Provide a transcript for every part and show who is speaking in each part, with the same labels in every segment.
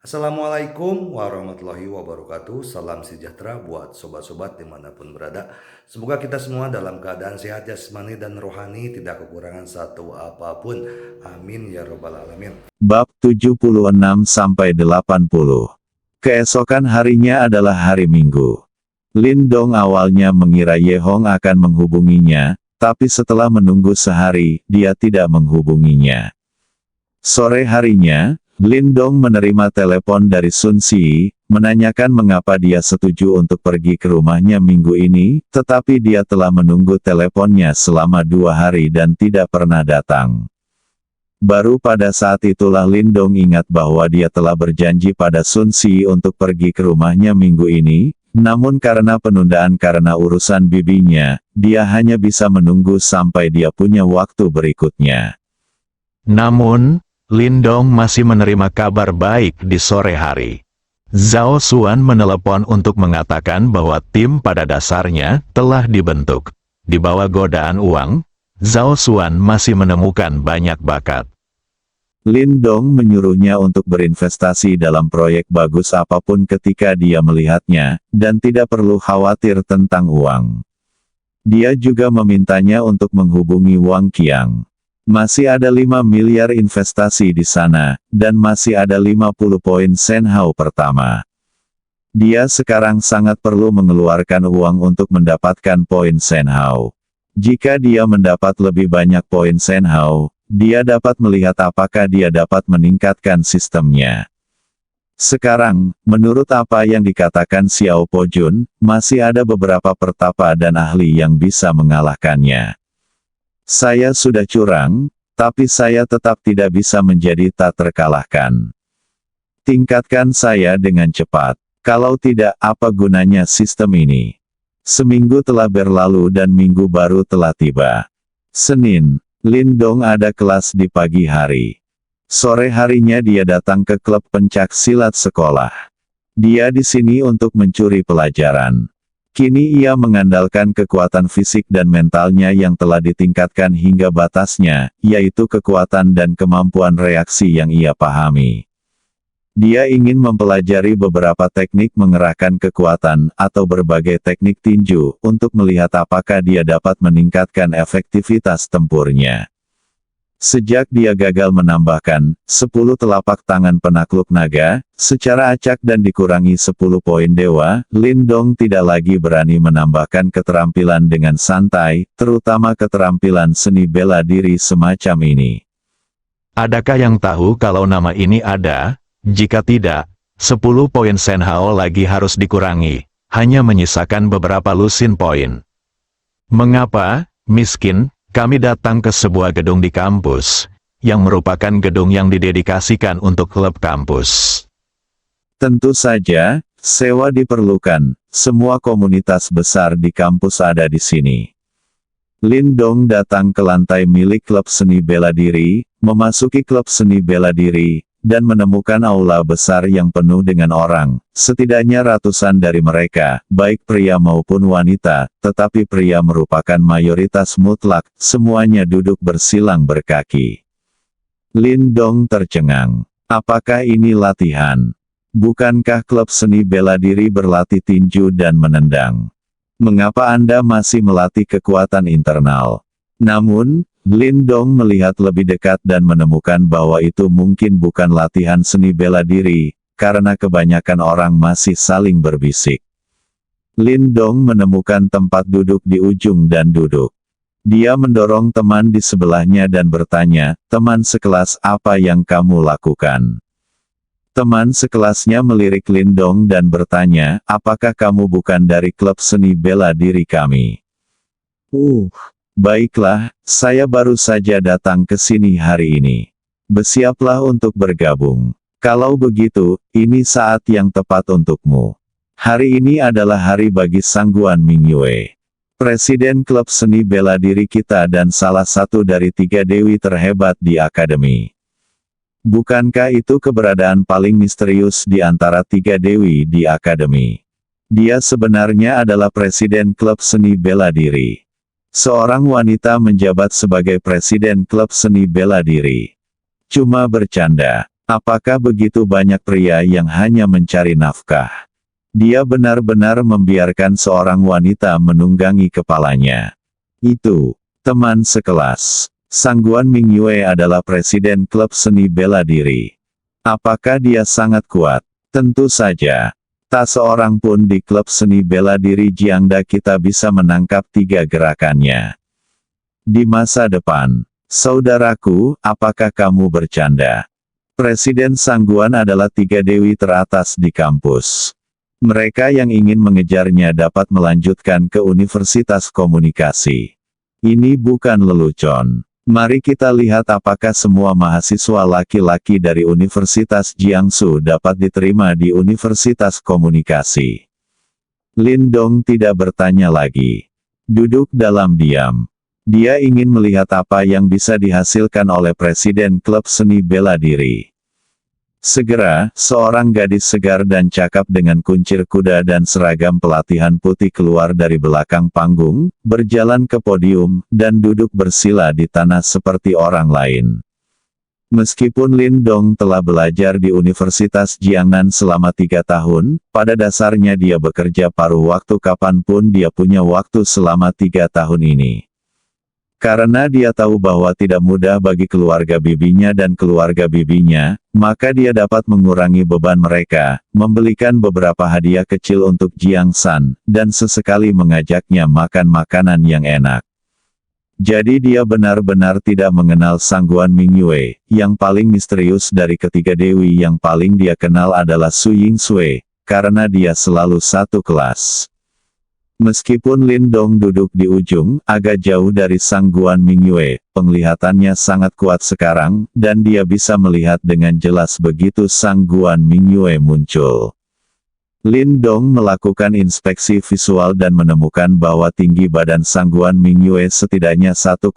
Speaker 1: Assalamualaikum warahmatullahi wabarakatuh. Salam sejahtera buat sobat-sobat dimanapun berada. Semoga kita semua dalam keadaan sehat jasmani dan rohani, tidak kekurangan satu apapun. Amin ya robbal alamin.
Speaker 2: Bab 76-80. Keesokan harinya adalah hari Minggu. Lin Dong awalnya mengira Ye Hong akan menghubunginya, tapi setelah menunggu sehari, dia tidak menghubunginya. Sore harinya, Lin Dong menerima telepon dari Sun Si, menanyakan mengapa dia setuju untuk pergi ke rumahnya minggu ini, tetapi dia telah menunggu teleponnya selama 2 hari dan tidak pernah datang. Baru pada saat itulah Lin Dong ingat bahwa dia telah berjanji pada Sun Si untuk pergi ke rumahnya minggu ini, namun karena penundaan karena urusan bibinya, dia hanya bisa menunggu sampai dia punya waktu berikutnya.
Speaker 3: Namun, Lin Dong masih menerima kabar baik di sore hari. Zhao Xuan menelepon untuk mengatakan bahwa tim pada dasarnya telah dibentuk. Di bawah godaan uang, Zhao Xuan masih menemukan banyak bakat.
Speaker 2: Lin Dong menyuruhnya untuk berinvestasi dalam proyek bagus apapun ketika dia melihatnya, dan tidak perlu khawatir tentang uang. Dia juga memintanya untuk menghubungi Wang Qiang. Masih ada 5 miliar investasi di sana, dan masih ada 50 poin Shenhao pertama. Dia sekarang sangat perlu mengeluarkan uang untuk mendapatkan poin Shenhao. Jika dia mendapat lebih banyak poin Shenhao, dia dapat melihat apakah dia dapat meningkatkan sistemnya. Sekarang, menurut apa yang dikatakan Xiao Po Jun, masih ada beberapa pertapa dan ahli yang bisa mengalahkannya. Saya sudah curang, tapi saya tetap tidak bisa menjadi tak terkalahkan. Tingkatkan saya dengan cepat. Kalau tidak, apa gunanya sistem ini? Seminggu telah berlalu dan minggu baru telah tiba. Senin, Lin Dong ada kelas di pagi hari. Sore harinya dia datang ke klub pencak silat sekolah. Dia di sini untuk mencuri pelajaran. Kini ia mengandalkan kekuatan fisik dan mentalnya yang telah ditingkatkan hingga batasnya, yaitu kekuatan dan kemampuan reaksi yang ia pahami. Dia ingin mempelajari beberapa teknik mengerahkan kekuatan atau berbagai teknik tinju untuk melihat apakah dia dapat meningkatkan efektivitas tempurnya. Sejak dia gagal menambahkan 10 telapak tangan penakluk naga, secara acak dan dikurangi 10 poin dewa, Lin Dong tidak lagi berani menambahkan keterampilan dengan santai, terutama keterampilan seni bela diri semacam ini.
Speaker 3: Adakah yang tahu kalau nama ini ada? Jika tidak, 10 poin Shenhao lagi harus dikurangi, hanya menyisakan beberapa lusin poin. Mengapa, miskin? Kami datang ke sebuah gedung di kampus, yang merupakan gedung yang didedikasikan untuk klub kampus.
Speaker 2: Tentu saja, sewa diperlukan, semua komunitas besar di kampus ada di sini. Lin Dong datang ke lantai milik klub seni bela diri, memasuki klub seni bela diri, dan menemukan aula besar yang penuh dengan orang, setidaknya ratusan dari mereka, baik pria maupun wanita, tetapi pria merupakan mayoritas mutlak, semuanya duduk bersilang berkaki. Lin Dong tercengang. Apakah ini latihan? Bukankah klub seni bela diri berlatih tinju dan menendang? Mengapa Anda masih melatih kekuatan internal? Namun, Lin Dong melihat lebih dekat dan menemukan bahwa itu mungkin bukan latihan seni bela diri, karena kebanyakan orang masih saling berbisik. Lin Dong menemukan tempat duduk di ujung dan duduk. Dia mendorong teman di sebelahnya dan bertanya, "Teman sekelas, apa yang kamu lakukan?" Teman sekelasnya melirik Lin Dong dan bertanya, "Apakah kamu bukan dari klub seni bela diri kami?" Baiklah, saya baru saja datang ke sini hari ini. Bersiaplah untuk bergabung. Kalau begitu, ini saat yang tepat untukmu. Hari ini adalah hari bagi Sangguan Mingyue, presiden klub seni bela diri kita dan salah satu dari 3 dewi terhebat di akademi. Bukankah itu keberadaan paling misterius di antara 3 dewi di akademi? Dia sebenarnya adalah presiden klub seni bela diri. Seorang wanita menjabat sebagai presiden klub seni bela diri. Cuma bercanda. Apakah begitu banyak pria yang hanya mencari nafkah? Dia benar-benar membiarkan seorang wanita menunggangi kepalanya. Itu, teman sekelas. Sangguan Mingyue adalah presiden klub seni bela diri. Apakah dia sangat kuat? Tentu saja. Tak seorang pun di klub seni bela diri Jiangda kita bisa menangkap 3 gerakannya. Di masa depan, saudaraku, apakah kamu bercanda? Presiden Sangguan adalah 3 dewi teratas di kampus. Mereka yang ingin mengejarnya dapat melanjutkan ke Universitas Komunikasi. Ini bukan lelucon. Mari kita lihat apakah semua mahasiswa laki-laki dari Universitas Jiangsu dapat diterima di Universitas Komunikasi. Lin Dong tidak bertanya lagi. Duduk dalam diam. Dia ingin melihat apa yang bisa dihasilkan oleh presiden klub seni bela diri. Segera, seorang gadis segar dan cakap dengan kuncir kuda dan seragam pelatihan putih keluar dari belakang panggung, berjalan ke podium, dan duduk bersila di tanah seperti orang lain. Meskipun Lin Dong telah belajar di Universitas Jiangnan selama 3 tahun, pada dasarnya dia bekerja paruh waktu kapanpun dia punya waktu selama 3 tahun ini. Karena dia tahu bahwa tidak mudah bagi keluarga bibinya dan keluarga bibinya, maka dia dapat mengurangi beban mereka, membelikan beberapa hadiah kecil untuk Jiang San, dan sesekali mengajaknya makan makanan yang enak. Jadi dia benar-benar tidak mengenal Sangguan Mingyue. Yang paling misterius dari ketiga dewi yang paling dia kenal adalah Su Yingsui, karena dia selalu satu kelas. Meskipun Lin Dong duduk di ujung, agak jauh dari Sangguan Mingyue, penglihatannya sangat kuat sekarang, dan dia bisa melihat dengan jelas begitu Sangguan Mingyue muncul. Lin Dong melakukan inspeksi visual dan menemukan bahwa tinggi badan Sangguan Mingyue setidaknya 1,75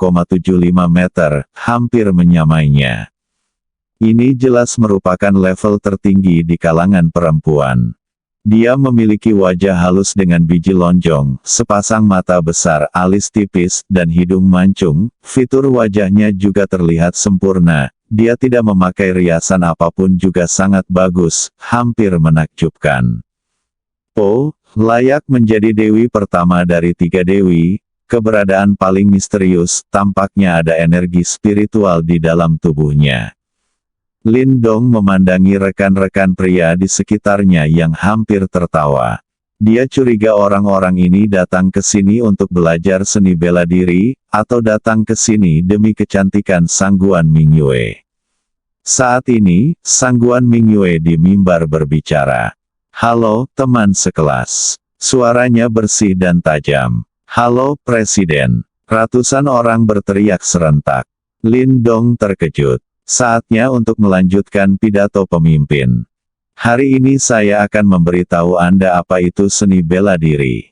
Speaker 2: meter, hampir menyamainya. Ini jelas merupakan level tertinggi di kalangan perempuan. Dia memiliki wajah halus dengan biji lonjong, sepasang mata besar, alis tipis, dan hidung mancung. Fitur wajahnya juga terlihat sempurna. Dia tidak memakai riasan apapun juga sangat bagus, hampir menakjubkan. Oh, layak menjadi dewi pertama dari 3 dewi, keberadaan paling misterius, tampaknya ada energi spiritual di dalam tubuhnya. Lin Dong memandangi rekan-rekan pria di sekitarnya yang hampir tertawa. Dia curiga orang-orang ini datang ke sini untuk belajar seni bela diri, atau datang ke sini demi kecantikan Sangguan Mingyue. Saat ini, Sangguan Mingyue di mimbar berbicara. Halo, teman sekelas. Suaranya bersih dan tajam. Halo, Presiden. Ratusan orang berteriak serentak. Lin Dong terkejut. Saatnya untuk melanjutkan pidato pemimpin. Hari ini saya akan memberitahu Anda apa itu seni bela diri.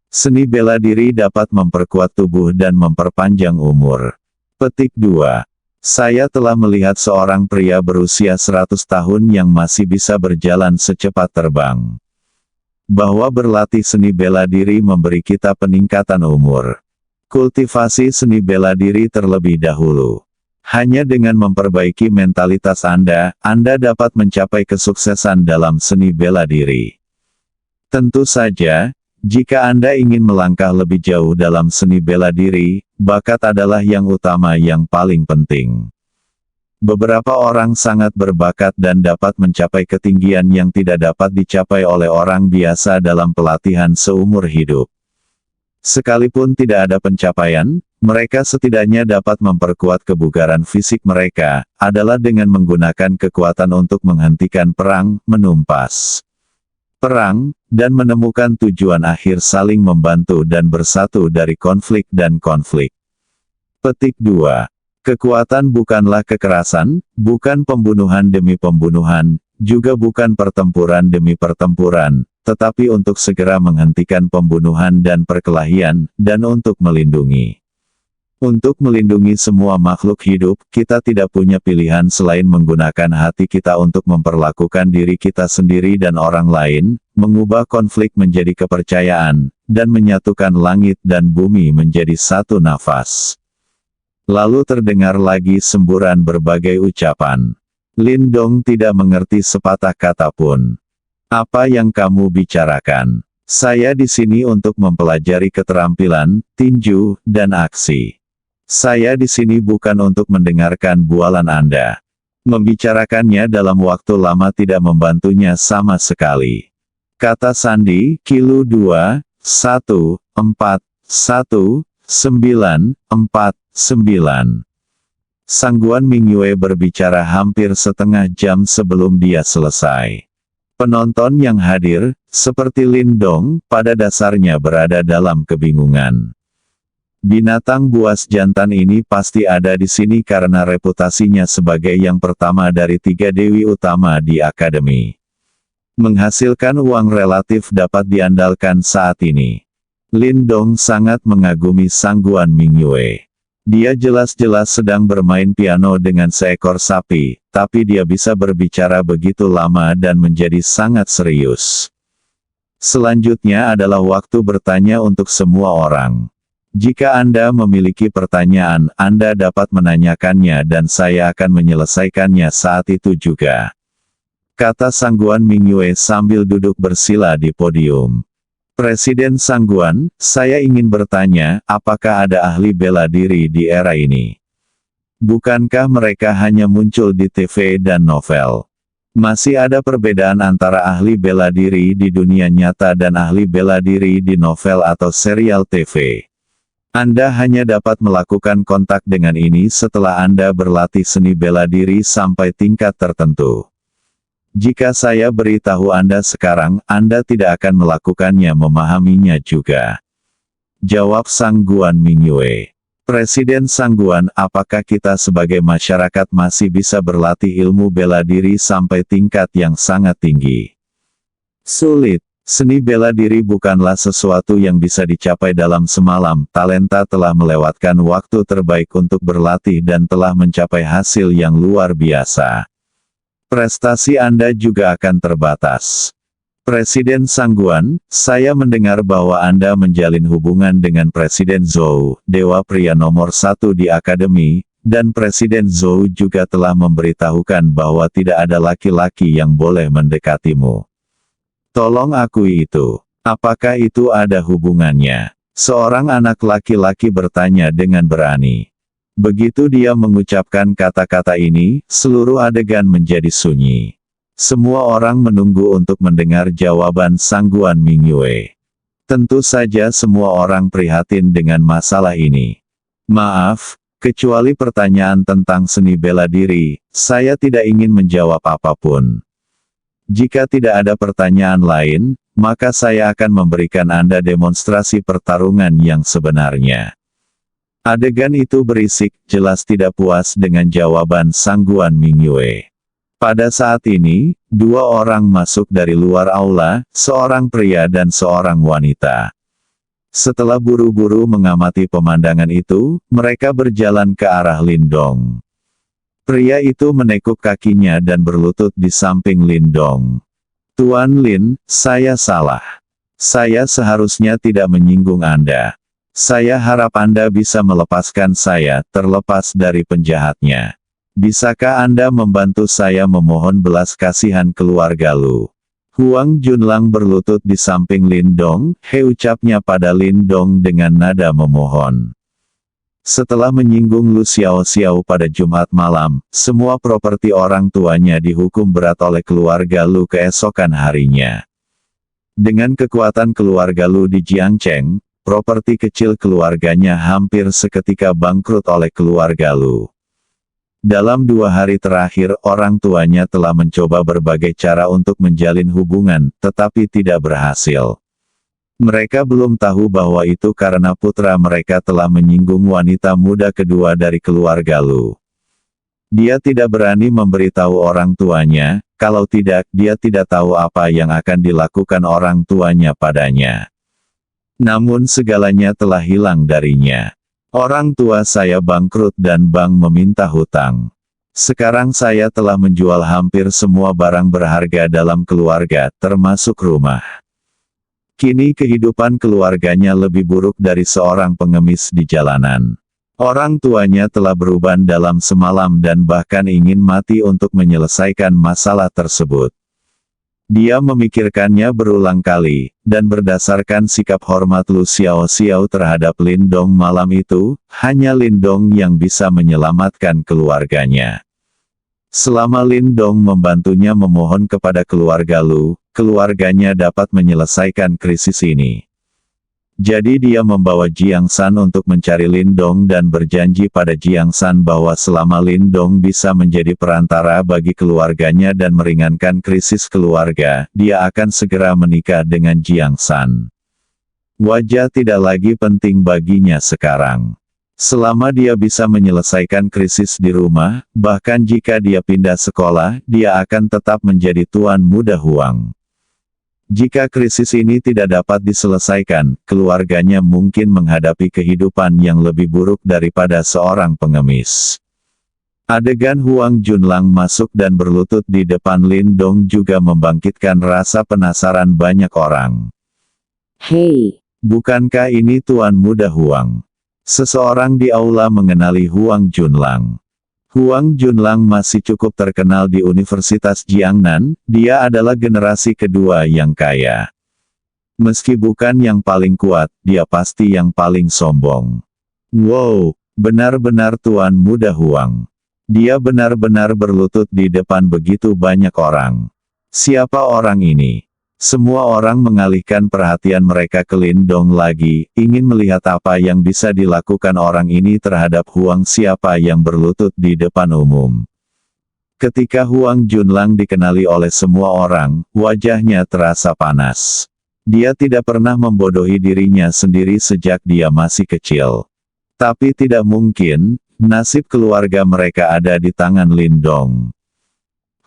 Speaker 2: Seni bela diri dapat memperkuat tubuh dan memperpanjang umur. Petik 2. Saya telah melihat seorang pria berusia 100 tahun yang masih bisa berjalan secepat terbang. Bahwa berlatih seni bela diri memberi kita peningkatan umur. Kultivasi seni bela diri terlebih dahulu. Hanya dengan memperbaiki mentalitas Anda dapat mencapai kesuksesan dalam seni bela diri. Tentu saja, jika Anda ingin melangkah lebih jauh dalam seni bela diri, bakat adalah yang utama yang paling penting. Beberapa orang sangat berbakat dan dapat mencapai ketinggian yang tidak dapat dicapai oleh orang biasa dalam pelatihan seumur hidup. Sekalipun tidak ada pencapaian, mereka setidaknya dapat memperkuat kebugaran fisik mereka, adalah dengan menggunakan kekuatan untuk menghentikan perang, menumpas perang, dan menemukan tujuan akhir saling membantu dan bersatu dari konflik dan konflik. Petik 2. Kekuatan bukanlah kekerasan, bukan pembunuhan demi pembunuhan, juga bukan pertempuran demi pertempuran, tetapi untuk segera menghentikan pembunuhan dan perkelahian, dan untuk melindungi. Untuk melindungi semua makhluk hidup, kita tidak punya pilihan selain menggunakan hati kita untuk memperlakukan diri kita sendiri dan orang lain, mengubah konflik menjadi kepercayaan, dan menyatukan langit dan bumi menjadi satu nafas. Lalu terdengar lagi semburan berbagai ucapan. Lindong tidak mengerti sepatah kata pun. Apa yang kamu bicarakan? Saya di sini untuk mempelajari keterampilan, tinju, dan aksi. Saya di sini bukan untuk mendengarkan bualan Anda. Membicarakannya dalam waktu lama tidak membantunya sama sekali. Kata Sandi, Kilu 2, 1, 4, 1, 9, 4, 9. Sangguan Mingyue berbicara hampir setengah jam sebelum dia selesai. Penonton yang hadir, seperti Lindong, pada dasarnya berada dalam kebingungan. Binatang buas jantan ini pasti ada di sini karena reputasinya sebagai yang pertama dari 3 dewi utama di akademi. Menghasilkan uang relatif dapat diandalkan saat ini. Lindong sangat mengagumi Sangguan Mingyue. Dia jelas-jelas sedang bermain piano dengan seekor sapi, tapi dia bisa berbicara begitu lama dan menjadi sangat serius. Selanjutnya adalah waktu bertanya untuk semua orang. Jika Anda memiliki pertanyaan, Anda dapat menanyakannya dan saya akan menyelesaikannya saat itu juga. Kata Sangguan Mingyue sambil duduk bersila di podium. Presiden Sangguan, saya ingin bertanya, apakah ada ahli bela diri di era ini? Bukankah mereka hanya muncul di TV dan novel? Masih ada perbedaan antara ahli bela diri di dunia nyata dan ahli bela diri di novel atau serial TV. Anda hanya dapat melakukan kontak dengan ini setelah Anda berlatih seni bela diri sampai tingkat tertentu. Jika saya beritahu Anda sekarang, Anda tidak akan melakukannya memahaminya juga. Jawab Sangguan Mingyue. Presiden Sangguan, apakah kita sebagai masyarakat masih bisa berlatih ilmu bela diri sampai tingkat yang sangat tinggi? Sulit. Seni bela diri bukanlah sesuatu yang bisa dicapai dalam semalam. Talenta telah melewatkan waktu terbaik untuk berlatih dan telah mencapai hasil yang luar biasa. Prestasi Anda juga akan terbatas. Presiden Sangguan, saya mendengar bahwa Anda menjalin hubungan dengan Presiden Zhou, dewa pria nomor 1 di akademi, dan Presiden Zhou juga telah memberitahukan bahwa tidak ada laki-laki yang boleh mendekatimu. Tolong akui itu. Apakah itu ada hubungannya? Seorang anak laki-laki bertanya dengan berani. Begitu dia mengucapkan kata-kata ini, seluruh adegan menjadi sunyi. Semua orang menunggu untuk mendengar jawaban Sangguan Mingyue. Tentu saja semua orang prihatin dengan masalah ini. Maaf, kecuali pertanyaan tentang seni bela diri, saya tidak ingin menjawab apapun. Jika tidak ada pertanyaan lain, maka saya akan memberikan Anda demonstrasi pertarungan yang sebenarnya. Adegan itu berisik, jelas tidak puas dengan jawaban Sangguan Mingyue. Pada saat ini, 2 orang masuk dari luar aula, seorang pria dan seorang wanita. Setelah buru-buru mengamati pemandangan itu, mereka berjalan ke arah Lindong. Pria itu menekuk kakinya dan berlutut di samping Lindong. Tuan Lin, saya salah. Saya seharusnya tidak menyinggung Anda. Saya harap Anda bisa melepaskan saya, terlepas dari penjahatnya. Bisakah Anda membantu saya memohon belas kasihan keluarga Lu? Huang Junlang berlutut di samping Lindong, ucapnya pada Lindong dengan nada memohon. Setelah menyinggung Lu Xiaoxiao pada Jumat malam, semua properti orang tuanya dihukum berat oleh keluarga Lu keesokan harinya. Dengan kekuatan keluarga Lu di Jiangcheng, properti kecil keluarganya hampir seketika bangkrut oleh keluarga Lu. Dalam 2 hari terakhir, orang tuanya telah mencoba berbagai cara untuk menjalin hubungan, tetapi tidak berhasil. Mereka belum tahu bahwa itu karena putra mereka telah menyinggung wanita muda kedua dari keluarga Lu. Dia tidak berani memberitahu orang tuanya, kalau tidak, dia tidak tahu apa yang akan dilakukan orang tuanya padanya. Namun segalanya telah hilang darinya. Orang tua saya bangkrut dan bank meminta hutang. Sekarang saya telah menjual hampir semua barang berharga dalam keluarga, termasuk rumah. Kini kehidupan keluarganya lebih buruk dari seorang pengemis di jalanan. Orang tuanya telah berubah dalam semalam dan bahkan ingin mati untuk menyelesaikan masalah tersebut. Dia memikirkannya berulang kali, dan berdasarkan sikap hormat Lu Xiaoxiao terhadap Lin Dong malam itu, hanya Lin Dong yang bisa menyelamatkan keluarganya. Selama Lin Dong membantunya memohon kepada keluarga Lu, keluarganya dapat menyelesaikan krisis ini. Jadi dia membawa Jiang San untuk mencari Lin Dong dan berjanji pada Jiang San bahwa selama Lin Dong bisa menjadi perantara bagi keluarganya dan meringankan krisis keluarga, dia akan segera menikah dengan Jiang San. Wajah tidak lagi penting baginya sekarang. Selama dia bisa menyelesaikan krisis di rumah, bahkan jika dia pindah sekolah, dia akan tetap menjadi tuan muda Huang. Jika krisis ini tidak dapat diselesaikan, keluarganya mungkin menghadapi kehidupan yang lebih buruk daripada seorang pengemis. Adegan Huang Junlang masuk dan berlutut di depan Lin Dong juga membangkitkan rasa penasaran banyak orang.
Speaker 4: Hei,
Speaker 2: Bukankah ini tuan muda Huang? Seseorang di aula mengenali Huang Junlang. Huang Junlang masih cukup terkenal di Universitas Jiangnan, dia adalah generasi kedua yang kaya. Meski bukan yang paling kuat, dia pasti yang paling sombong. Wow, benar-benar tuan muda Huang. Dia benar-benar berlutut di depan begitu banyak orang. Siapa orang ini? Semua orang mengalihkan perhatian mereka ke Lin Dong lagi, ingin melihat apa yang bisa dilakukan orang ini terhadap Huang siapa yang berlutut di depan umum. Ketika Huang Junlang dikenali oleh semua orang, wajahnya terasa panas. Dia tidak pernah membodohi dirinya sendiri sejak dia masih kecil. Tapi tidak mungkin, nasib keluarga mereka ada di tangan Lin Dong.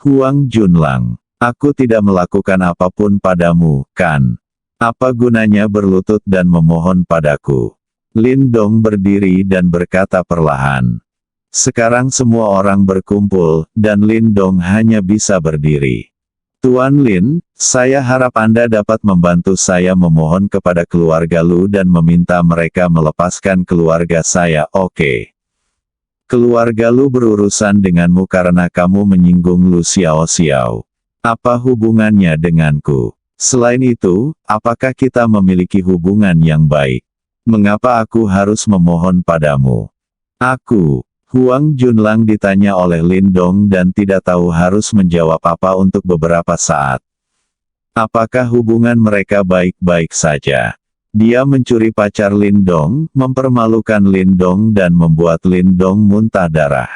Speaker 2: Huang Junlang. Aku tidak melakukan apapun padamu, kan? Apa gunanya berlutut dan memohon padaku? Lin Dong berdiri dan berkata perlahan. Sekarang semua orang berkumpul, dan Lin Dong hanya bisa berdiri. Tuan Lin, saya harap Anda dapat membantu saya memohon kepada keluarga Lu dan meminta mereka melepaskan keluarga saya, oke? Keluarga Lu berurusan denganmu karena kamu menyinggung Lu Xiaoxiao. Apa hubungannya denganku? Selain itu, apakah kita memiliki hubungan yang baik? Mengapa aku harus memohon padamu? Aku, Huang Junlang ditanya oleh Lin Dong dan tidak tahu harus menjawab apa untuk beberapa saat. Apakah hubungan mereka baik-baik saja? Dia mencuri pacar Lin Dong, mempermalukan Lin Dong dan membuat Lin Dong muntah darah.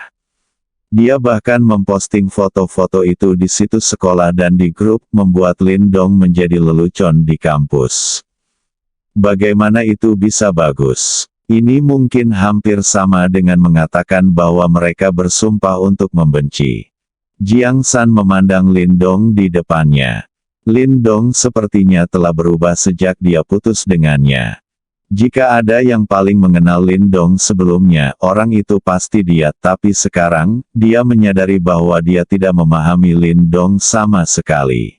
Speaker 2: Dia bahkan memposting foto-foto itu di situs sekolah dan di grup, membuat Lin Dong menjadi lelucon di kampus. Bagaimana itu bisa bagus? Ini mungkin hampir sama dengan mengatakan bahwa mereka bersumpah untuk membenci. Jiang San memandang Lin Dong di depannya. Lin Dong sepertinya telah berubah sejak dia putus dengannya. Jika ada yang paling mengenal Lin Dong sebelumnya, orang itu pasti dia, tapi sekarang, dia menyadari bahwa dia tidak memahami Lin Dong sama sekali.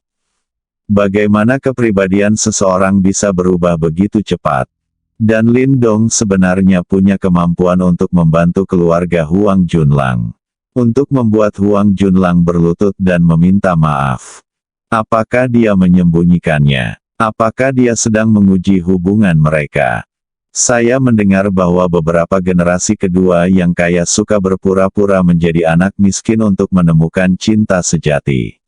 Speaker 2: Bagaimana kepribadian seseorang bisa berubah begitu cepat? Dan Lin Dong sebenarnya punya kemampuan untuk membantu keluarga Huang Junlang. Untuk membuat Huang Junlang berlutut dan meminta maaf. Apakah dia menyembunyikannya? Apakah dia sedang menguji hubungan mereka? Saya mendengar bahwa beberapa generasi kedua yang kaya suka berpura-pura menjadi anak miskin untuk menemukan cinta sejati.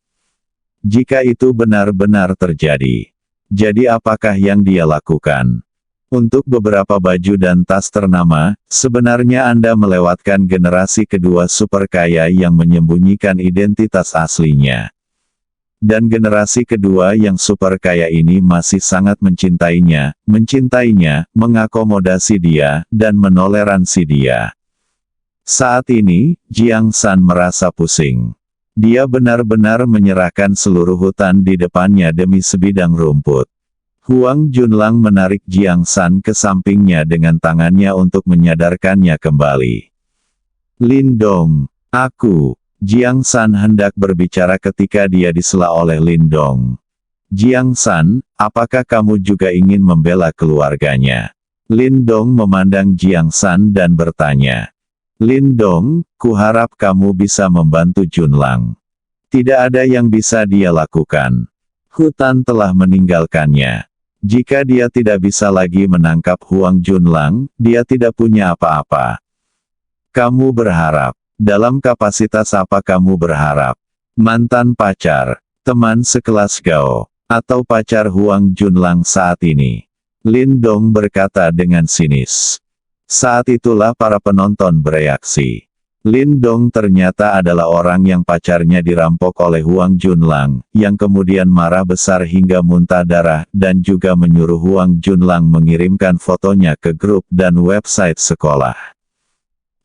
Speaker 2: Jika itu benar-benar terjadi, jadi apakah yang dia lakukan? Untuk beberapa baju dan tas ternama, sebenarnya Anda melewatkan generasi kedua super kaya yang menyembunyikan identitas aslinya. Dan generasi kedua yang super kaya ini masih sangat mencintainya, mengakomodasi dia, dan menoleransi dia. Saat ini, Jiang San merasa pusing. Dia benar-benar menyerahkan seluruh hutan di depannya demi sebidang rumput. Huang Junlang menarik Jiang San ke sampingnya dengan tangannya untuk menyadarkannya kembali. Lin Dong, aku. Jiang San hendak berbicara ketika dia disela oleh Lin Dong. Jiang San, apakah kamu juga ingin membela keluarganya? Lindong memandang Jiang San dan bertanya. Lindong, kuharap kamu bisa membantu Junlang. Tidak ada yang bisa dia lakukan. Hutan telah meninggalkannya. Jika dia tidak bisa lagi menangkap Huang Junlang, dia tidak punya apa-apa. Kamu berharap. Dalam kapasitas apa kamu berharap? Mantan pacar, teman sekelas Gao, atau pacar Huang Junlang saat ini? Lindong berkata dengan sinis. Saat itulah para penonton bereaksi. Lindong ternyata adalah orang yang pacarnya dirampok oleh Huang Junlang, yang kemudian marah besar hingga muntah darah, dan juga menyuruh Huang Junlang mengirimkan fotonya ke grup dan website sekolah.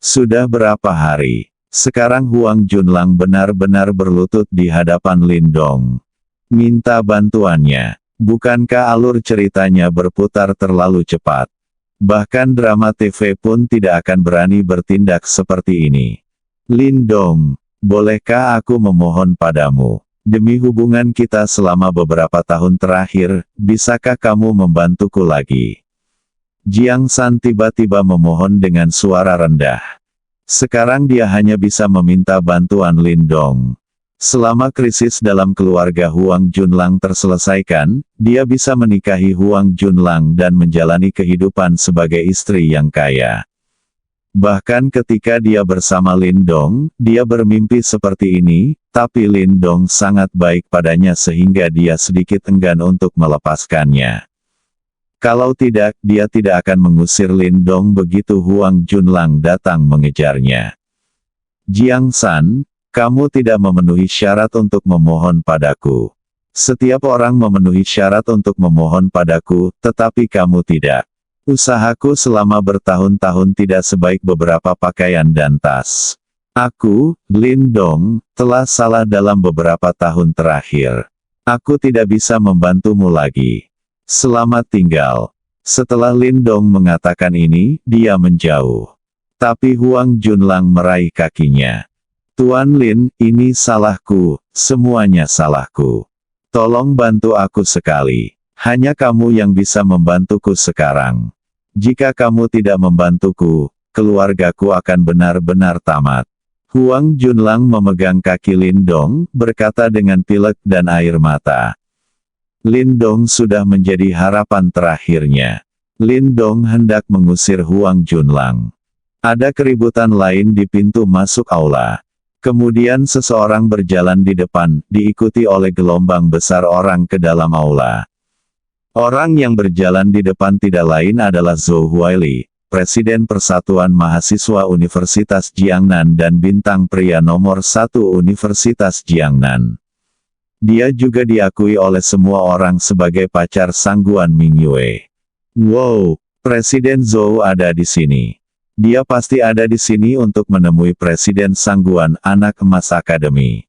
Speaker 2: Sudah berapa hari? Sekarang Huang Junlang benar-benar berlutut di hadapan Lindong. Minta bantuannya. Bukankah alur ceritanya berputar terlalu cepat? Bahkan drama TV pun tidak akan berani bertindak seperti ini. Lindong, bolehkah aku memohon padamu? Demi hubungan kita selama beberapa tahun terakhir, bisakah kamu membantuku lagi? Jiang San tiba-tiba memohon dengan suara rendah. Sekarang dia hanya bisa meminta bantuan Lindong. Selama krisis dalam keluarga Huang Junlang terselesaikan, dia bisa menikahi Huang Junlang dan menjalani kehidupan sebagai istri yang kaya. Bahkan ketika dia bersama Lindong, dia bermimpi seperti ini, tapi Lindong sangat baik padanya sehingga dia sedikit enggan untuk melepaskannya. Kalau tidak, dia tidak akan mengusir Lindong begitu Huang Junlang datang mengejarnya. Jiang San, kamu tidak memenuhi syarat untuk memohon padaku. Setiap orang memenuhi syarat untuk memohon padaku, tetapi kamu tidak. Usahaku selama bertahun-tahun tidak sebaik beberapa pakaian dan tas. Aku, Lindong, telah salah dalam beberapa tahun terakhir. Aku tidak bisa membantumu lagi. Selamat tinggal. Setelah Lindong mengatakan ini, dia menjauh. Tapi Huang Junlang meraih kakinya. Tuan Lin, ini salahku, semuanya salahku. Tolong bantu aku sekali. Hanya kamu yang bisa membantuku sekarang. Jika kamu tidak membantuku, keluargaku akan benar-benar tamat. Huang Junlang memegang kaki Lindong, berkata dengan pilek dan air mata. Lindong sudah menjadi harapan terakhirnya. Lindong hendak mengusir Huang Junlang. Ada keributan lain di pintu masuk aula. Kemudian seseorang berjalan di depan, diikuti oleh gelombang besar orang ke dalam aula. Orang yang berjalan di depan tidak lain adalah Zhou Huaili, Presiden Persatuan Mahasiswa Universitas Jiangnan dan bintang pria nomor 1 Universitas Jiangnan. Dia juga diakui oleh semua orang sebagai pacar Sangguan Mingyue. Wow, Presiden Zhou ada di sini. Dia pasti ada di sini untuk menemui Presiden Sangguan, anak emas akademi.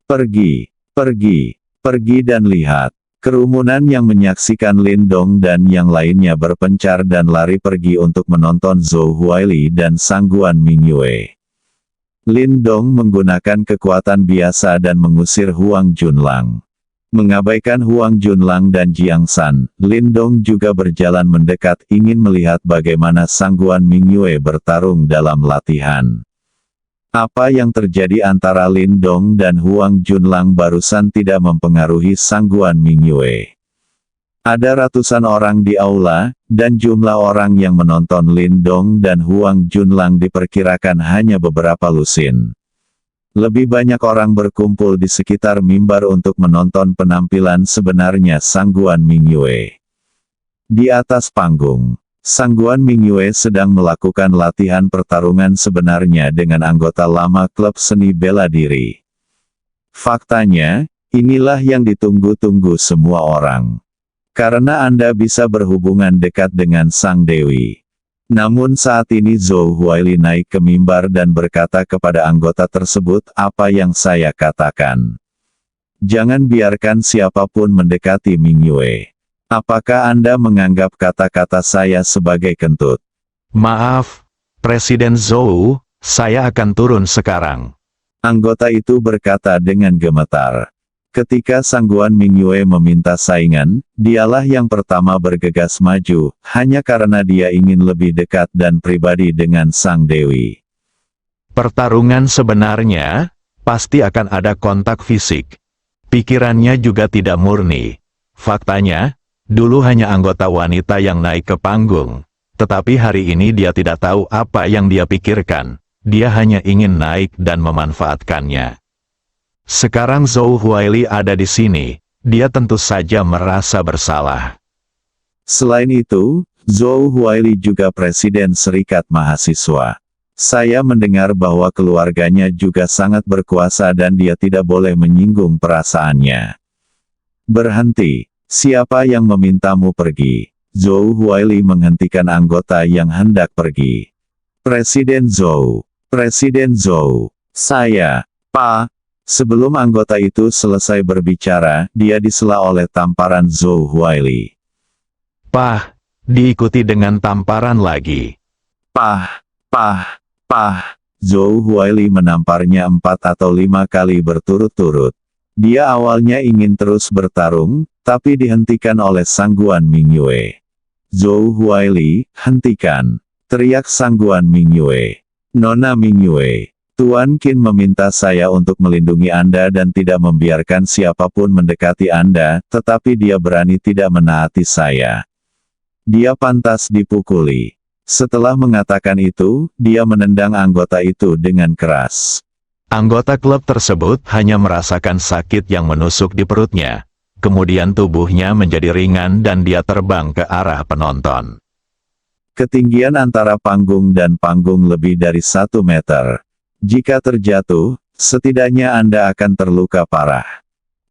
Speaker 2: Pergi, pergi, pergi dan lihat. Kerumunan yang menyaksikan Lindong dan yang lainnya berpencar dan lari pergi untuk menonton Zhou Huaili dan Sangguan Mingyue. Lindong menggunakan kekuatan biasa dan mengusir Huang Junlang. Mengabaikan Huang Junlang dan Jiang San, Lindong juga berjalan mendekat ingin melihat bagaimana Sangguan Mingyue bertarung dalam latihan. Apa yang terjadi antara Lindong dan Huang Junlang barusan tidak mempengaruhi Sangguan Mingyue. Ada ratusan orang di aula, dan jumlah orang yang menonton Lindong dan Huang Junlang diperkirakan hanya beberapa lusin. Lebih banyak orang berkumpul di sekitar mimbar untuk menonton penampilan sebenarnya Sangguan Mingyue. Di atas panggung, Sangguan Mingyue sedang melakukan latihan pertarungan sebenarnya dengan anggota lama klub seni bela diri. Faktanya, inilah yang ditunggu-tunggu semua orang. Karena Anda bisa berhubungan dekat dengan Sang Dewi. Namun saat ini Zhou Huaili naik ke mimbar dan berkata kepada anggota tersebut apa yang saya katakan. Jangan biarkan siapapun mendekati Mingyue. Apakah Anda menganggap kata-kata saya sebagai kentut?
Speaker 3: Maaf, Presiden Zhou, saya akan turun sekarang.
Speaker 2: Anggota itu berkata dengan gemetar. Ketika Sangguan Mingyue meminta saingan, dialah yang pertama bergegas maju, hanya karena dia ingin lebih dekat dan pribadi dengan Sang Dewi.
Speaker 3: Pertarungan sebenarnya, pasti akan ada kontak fisik. Pikirannya juga tidak murni. Faktanya, dulu hanya anggota wanita yang naik ke panggung. Tetapi hari ini dia tidak tahu apa yang dia pikirkan. Dia hanya ingin naik dan memanfaatkannya. Sekarang Zhou Huaili ada di sini, dia tentu saja merasa bersalah.
Speaker 2: Selain itu, Zhou Huaili juga Presiden Serikat Mahasiswa. Saya mendengar bahwa keluarganya juga sangat berkuasa dan dia tidak boleh menyinggung perasaannya. Berhenti, siapa yang memintamu pergi? Zhou Huaili menghentikan anggota yang hendak pergi. Presiden Zhou, saya, Pak. Sebelum anggota itu selesai berbicara, dia disela oleh tamparan Zhou Huaili.
Speaker 3: Pah, diikuti dengan tamparan lagi.
Speaker 2: Pah. Zhou Huaili menamparnya 4 atau 5 kali berturut-turut. Dia awalnya ingin terus bertarung, tapi dihentikan oleh Sangguan Mingyue. Zhou Huaili, hentikan, teriak Sangguan Mingyue. Nona Mingyue, Tuan Qin meminta saya untuk melindungi Anda dan tidak membiarkan siapapun mendekati Anda, tetapi dia berani tidak menaati saya. Dia pantas dipukuli. Setelah mengatakan itu, dia menendang anggota itu dengan keras.
Speaker 3: Anggota klub tersebut hanya merasakan sakit yang menusuk di perutnya. Kemudian tubuhnya menjadi ringan dan dia terbang ke arah penonton.
Speaker 2: Ketinggian antara panggung dan panggung lebih dari 1 meter. Jika terjatuh, setidaknya Anda akan terluka parah.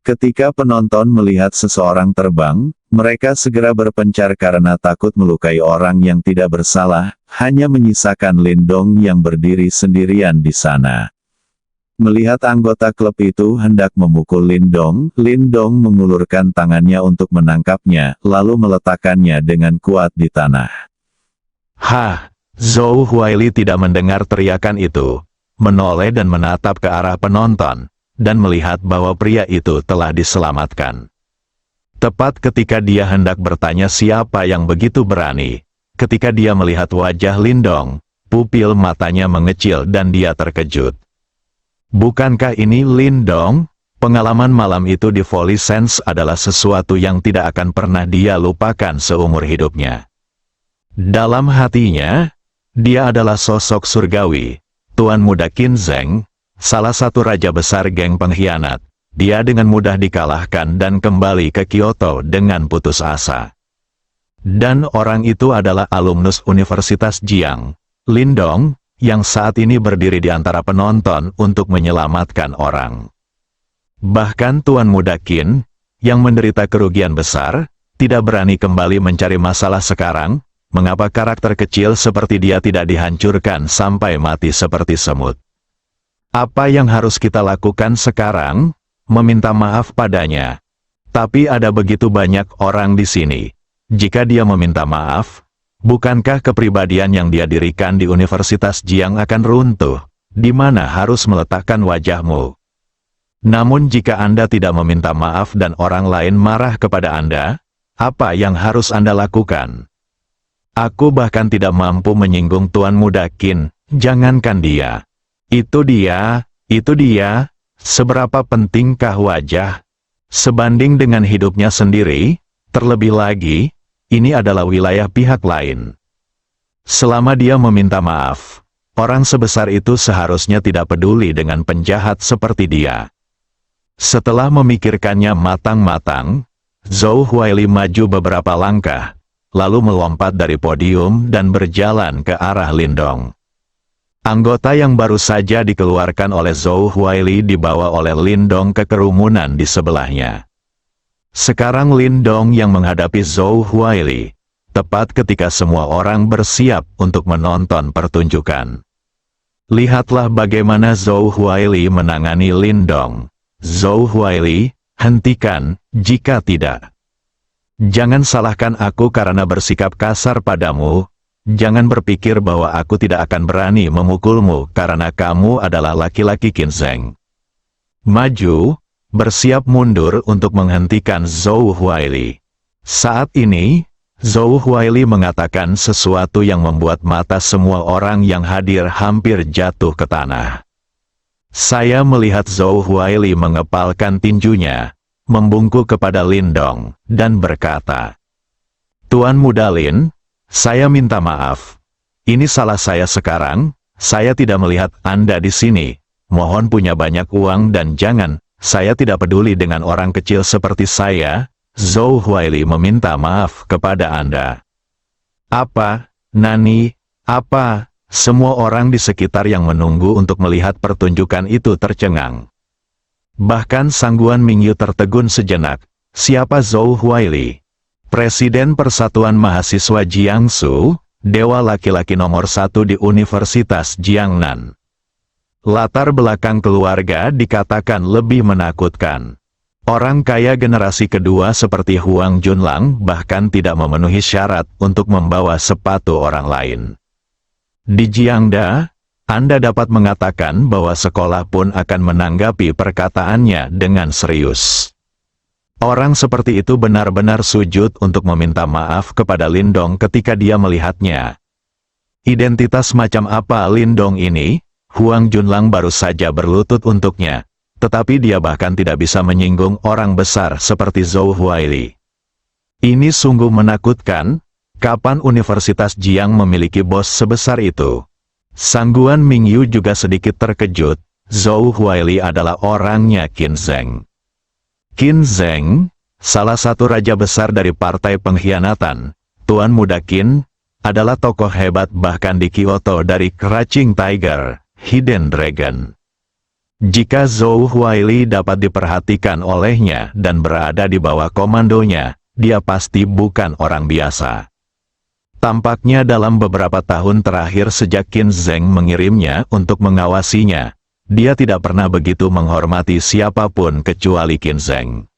Speaker 2: Ketika penonton melihat seseorang terbang, mereka segera berpencar karena takut melukai orang yang tidak bersalah, hanya menyisakan Lindong yang berdiri sendirian di sana. Melihat anggota klub itu hendak memukul Lindong, Lindong mengulurkan tangannya untuk menangkapnya, lalu meletakkannya dengan kuat di tanah.
Speaker 3: Zhou Huaili tidak mendengar teriakan itu, menoleh dan menatap ke arah penonton, dan melihat bahwa pria itu telah diselamatkan. Tepat ketika dia hendak bertanya siapa yang begitu berani, ketika dia melihat wajah Lindong, pupil matanya mengecil dan dia terkejut. Bukankah ini Lindong? Pengalaman malam itu di Volley Sense adalah sesuatu yang tidak akan pernah dia lupakan seumur hidupnya. Dalam hatinya, dia adalah sosok surgawi, Tuan Muda Qin Zheng, salah satu raja besar geng pengkhianat. Dia dengan mudah dikalahkan dan kembali ke Kyoto dengan putus asa. Dan orang itu adalah alumnus Universitas Jiang, Lindong, yang saat ini berdiri di antara penonton untuk menyelamatkan orang. Bahkan Tuan Muda Qin, yang menderita kerugian besar, tidak berani kembali mencari masalah sekarang. Mengapa karakter kecil seperti dia tidak dihancurkan sampai mati seperti semut? Apa yang harus kita lakukan sekarang? Meminta maaf padanya. Tapi ada begitu banyak orang di sini. Jika dia meminta maaf, bukankah kepribadian yang dia dirikan di Universitas Jiang akan runtuh? Di mana harus meletakkan wajahmu? Namun jika Anda tidak meminta maaf dan orang lain marah kepada Anda, apa yang harus Anda lakukan? Aku bahkan tidak mampu menyinggung Tuan Muda Qin, jangankan dia. Itu dia, seberapa pentingkah wajah? Sebanding dengan hidupnya sendiri, terlebih lagi, ini adalah wilayah pihak lain. Selama dia meminta maaf, orang sebesar itu seharusnya tidak peduli dengan penjahat seperti dia. Setelah memikirkannya matang-matang, Zhou Huaili maju beberapa langkah, lalu melompat dari podium dan berjalan ke arah Lindong. Anggota yang baru saja dikeluarkan oleh Zhou Huaili dibawa oleh Lindong ke kerumunan di sebelahnya. Sekarang Lindong yang menghadapi Zhou Huaili, tepat ketika semua orang bersiap untuk menonton pertunjukan. Lihatlah bagaimana Zhou Huaili menangani Lindong. Zhou Huaili, hentikan, jika tidak. Jangan salahkan aku karena bersikap kasar padamu. Jangan berpikir bahwa aku tidak akan berani memukulmu karena kamu adalah laki-laki Qin Zheng. Maju, bersiap mundur untuk menghentikan Zhou Huaili. Saat ini, Zhou Huaili mengatakan sesuatu yang membuat mata semua orang yang hadir hampir jatuh ke tanah. Saya melihat Zhou Huaili mengepalkan tinjunya, membungkuk kepada Lin Dong, dan berkata, "Tuan Muda Lin, saya minta maaf. Ini salah saya sekarang, saya tidak melihat Anda di sini. Mohon punya banyak uang dan jangan, saya tidak peduli dengan orang kecil seperti saya." Zhou Huaili meminta maaf kepada Anda. Apa, Nani, apa? Semua orang di sekitar yang menunggu untuk melihat pertunjukan itu tercengang. Bahkan Sangguan Mingyu tertegun sejenak. Siapa Zhou Huaili? Presiden Persatuan Mahasiswa Jiangsu, dewa laki-laki nomor 1 di Universitas Jiangnan. Latar belakang keluarga dikatakan lebih menakutkan. Orang kaya generasi kedua seperti Huang Junlang bahkan tidak memenuhi syarat untuk membawa sepatu orang lain. Di Jiangda, Anda dapat mengatakan bahwa sekolah pun akan menanggapi perkataannya dengan serius. Orang seperti itu benar-benar sujud untuk meminta maaf kepada Lin Dong ketika dia melihatnya. Identitas macam apa Lin Dong ini? Huang Junlang baru saja berlutut untuknya, tetapi dia bahkan tidak bisa menyinggung orang besar seperti Zhou Huaili. Ini sungguh menakutkan. Kapan Universitas Jiang memiliki bos sebesar itu? Sangguan Mingyu juga sedikit terkejut. Zhou Huaili adalah orangnya Qin Zheng. Qin Zheng, salah satu raja besar dari partai pengkhianatan, Tuan Muda Qin, adalah tokoh hebat bahkan di Kyoto dari Crouching Tiger, Hidden Dragon. Jika Zhou Huaili dapat diperhatikan olehnya dan berada di bawah komandonya, dia pasti bukan orang biasa. Tampaknya dalam beberapa tahun terakhir sejak Qin Zheng mengirimnya untuk mengawasinya, dia tidak pernah begitu menghormati siapapun kecuali Qin Zheng.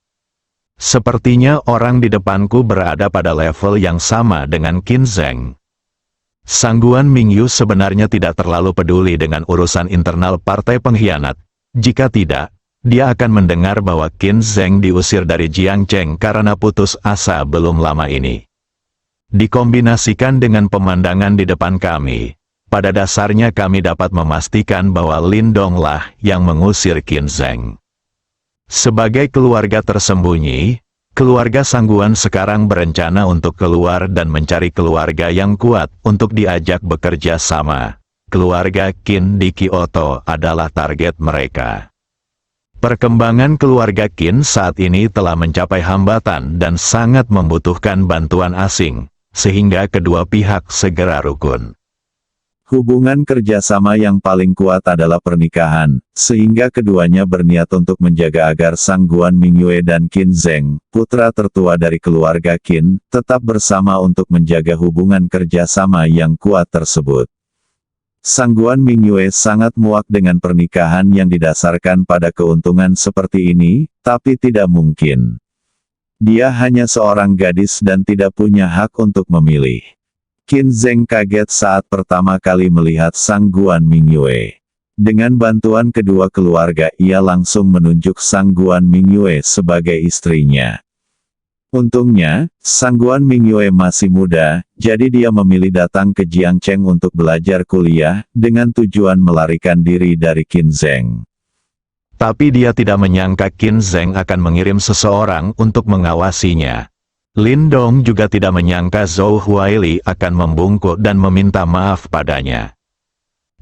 Speaker 3: Sepertinya orang di depanku berada pada level yang sama dengan Qin Zheng. Sangguan Mingyu sebenarnya tidak terlalu peduli dengan urusan internal partai pengkhianat. Jika tidak, dia akan mendengar bahwa Qin Zheng diusir dari Jiangcheng karena putus asa belum lama ini. Dikombinasikan dengan pemandangan di depan kami, pada dasarnya kami dapat memastikan bahwa Lin Dong lah yang mengusir Qin Zheng. Sebagai keluarga tersembunyi, keluarga Sangguan sekarang berencana untuk keluar dan mencari keluarga yang kuat untuk diajak bekerja sama. Keluarga Qin di Kyoto adalah target mereka. Perkembangan keluarga Qin saat ini telah mencapai hambatan dan sangat membutuhkan bantuan asing, sehingga kedua pihak segera rukun.
Speaker 2: Hubungan kerjasama yang paling kuat adalah pernikahan, sehingga keduanya berniat untuk menjaga agar Sangguan Mingyue dan Qin Zheng, putra tertua dari keluarga Qin, tetap bersama untuk menjaga hubungan kerjasama yang kuat tersebut. Sangguan Mingyue sangat muak dengan pernikahan yang didasarkan pada keuntungan seperti ini, tapi tidak mungkin. Dia hanya seorang gadis dan tidak punya hak untuk memilih. Qin Zheng kaget saat pertama kali melihat Sangguan Mingyue. Dengan bantuan kedua keluarga ia langsung menunjuk Sangguan Mingyue sebagai istrinya. Untungnya, Sangguan Mingyue masih muda, jadi dia memilih datang ke Jiangcheng untuk belajar kuliah, dengan tujuan melarikan diri dari Qin Zheng.
Speaker 3: Tapi dia tidak menyangka Qin Zheng akan mengirim seseorang untuk mengawasinya. Lin Dong juga tidak menyangka Zhou Huaili akan membungkuk dan meminta maaf padanya.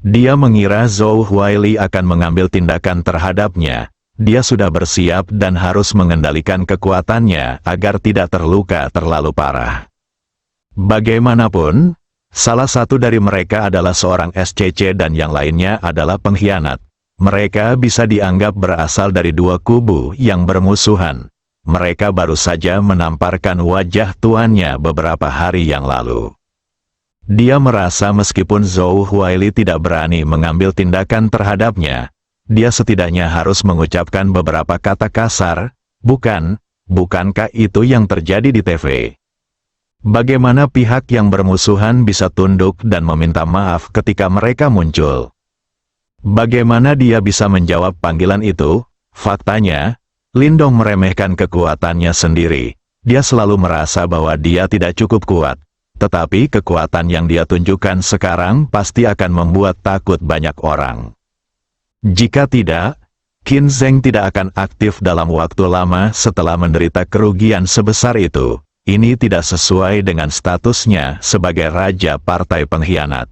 Speaker 3: Dia mengira Zhou Huaili akan mengambil tindakan terhadapnya. Dia sudah bersiap dan harus mengendalikan kekuatannya agar tidak terluka terlalu parah. Bagaimanapun, salah satu dari mereka adalah seorang SCC dan yang lainnya adalah pengkhianat. Mereka bisa dianggap berasal dari dua kubu yang bermusuhan. Mereka baru saja menamparkan wajah tuannya beberapa hari yang lalu. Dia merasa meskipun Zhou Huaili tidak berani mengambil tindakan terhadapnya, dia setidaknya harus mengucapkan beberapa kata kasar, bukankah itu yang terjadi di TV? Bagaimana pihak yang bermusuhan bisa tunduk dan meminta maaf ketika mereka muncul? Bagaimana dia bisa menjawab panggilan itu? Faktanya, Lindong meremehkan kekuatannya sendiri. Dia selalu merasa bahwa dia tidak cukup kuat. Tetapi kekuatan yang dia tunjukkan sekarang pasti akan membuat takut banyak orang. Jika tidak, Qin Zheng tidak akan aktif dalam waktu lama setelah menderita kerugian sebesar itu. Ini tidak sesuai dengan statusnya sebagai raja partai pengkhianat.